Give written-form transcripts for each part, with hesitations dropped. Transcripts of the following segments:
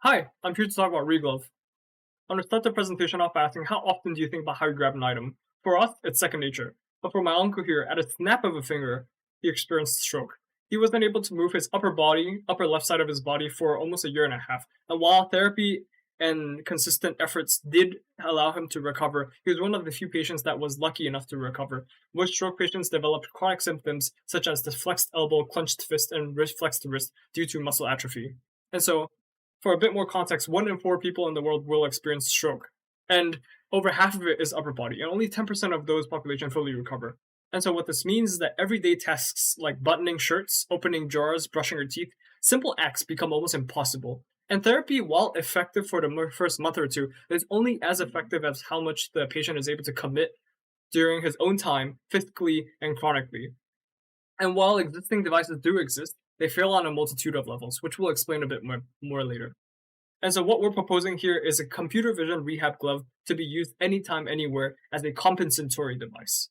Hi, I'm here to talk about ReGlove. I'm going to start the presentation off by asking how often do you think about how you grab an item? For us, it's second nature. But for my uncle here, at a snap of a finger, he experienced a stroke. He wasn't able to move his upper left side of his body for almost a year and a half. And while therapy and consistent efforts did allow him to recover, he was one of the few patients that was lucky enough to recover. Most stroke patients developed chronic symptoms such as the flexed elbow, clenched fist, and wrist flexed wrist due to muscle atrophy. And so for a bit more context, 1 in 4 people in the world will experience stroke, and over half of it is upper body, and only 10% of those population fully recover. And so, what this means is that everyday tasks like buttoning shirts, opening drawers, brushing your teeth, simple acts become almost impossible. And therapy, while effective for the first month or two, is only as effective as how much the patient is able to commit during his own time, physically and chronically. And while existing devices do exist, they fail on a multitude of levels, which we'll explain a bit more later. And so what we're proposing here is a computer vision rehab glove to be used anytime, anywhere as a compensatory device.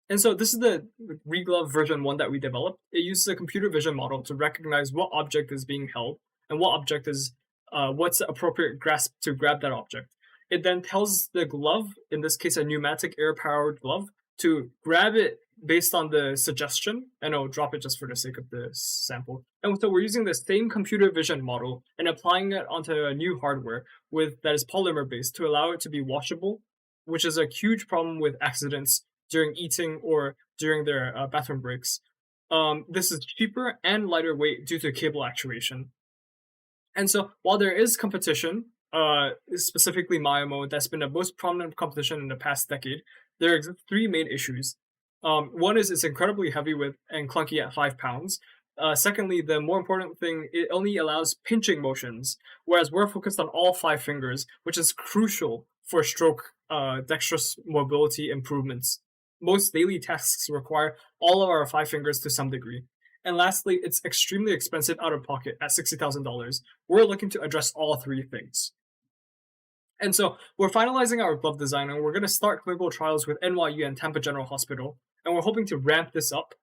And so this is the ReGlove version 1 that we developed. It uses a computer vision model to recognize what object is being held and what object is what's the appropriate grasp to grab that object. It then tells the glove, in this case a pneumatic air-powered glove, to grab it based on the suggestion, and I'll drop it just for the sake of the sample. And so we're using the same computer vision model and applying it onto a new hardware that is polymer based to allow it to be washable, which is a huge problem with accidents during eating or during their bathroom breaks. This is cheaper and lighter weight due to cable actuation. And so while there is competition, specifically Myomo, that's been the most prominent competition in the past decade, there exist 3 main issues. One is it's incredibly heavy and clunky at 5 pounds. Secondly, the more important thing, it only allows pinching motions, whereas we're focused on all 5 fingers, which is crucial for stroke dexterous mobility improvements. Most daily tasks require all of our 5 fingers to some degree. And lastly, it's extremely expensive out of pocket at $60,000. We're looking to address all 3 things. And so we're finalizing our glove design, and we're going to start clinical trials with NYU and Tampa General Hospital, and we're hoping to ramp this up.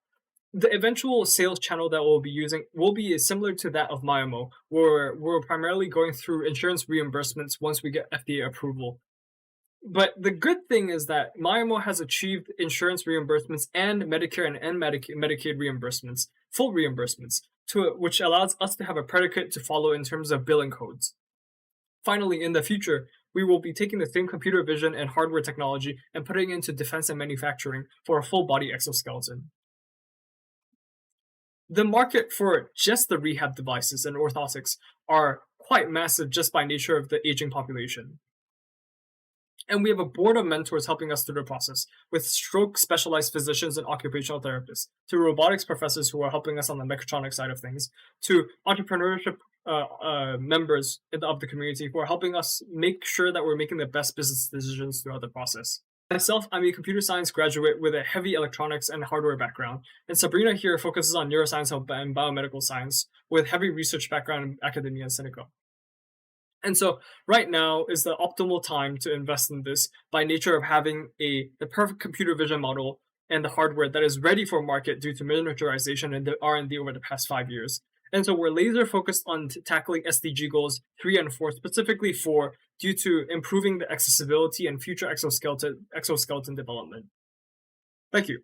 The eventual sales channel that we'll be using will be similar to that of Myomo, where we're primarily going through insurance reimbursements once we get FDA approval. But the good thing is that Myomo has achieved insurance reimbursements and Medicare and Medicaid reimbursements, full reimbursements, which allows us to have a predicate to follow in terms of billing codes. Finally, in the future, we will be taking the same computer vision and hardware technology and putting it into defense and manufacturing for a full body exoskeleton. The market for just the rehab devices and orthotics are quite massive just by nature of the aging population. And we have a board of mentors helping us through the process, with stroke specialized physicians and occupational therapists, to robotics professors who are helping us on the mechatronic side of things, to entrepreneurship members of the community who are helping us make sure that we're making the best business decisions throughout the process. Myself, I'm a computer science graduate with a heavy electronics and hardware background, and Sabrina here focuses on neuroscience and biomedical science with heavy research background in academia and Seneca. And so right now is the optimal time to invest in this by nature of having the perfect computer vision model and the hardware that is ready for market due to miniaturization and the R&D over the past 5 years. And so we're laser focused on tackling SDG goals 3 and 4, specifically 4, due to improving the accessibility and future exoskeleton development. Thank you.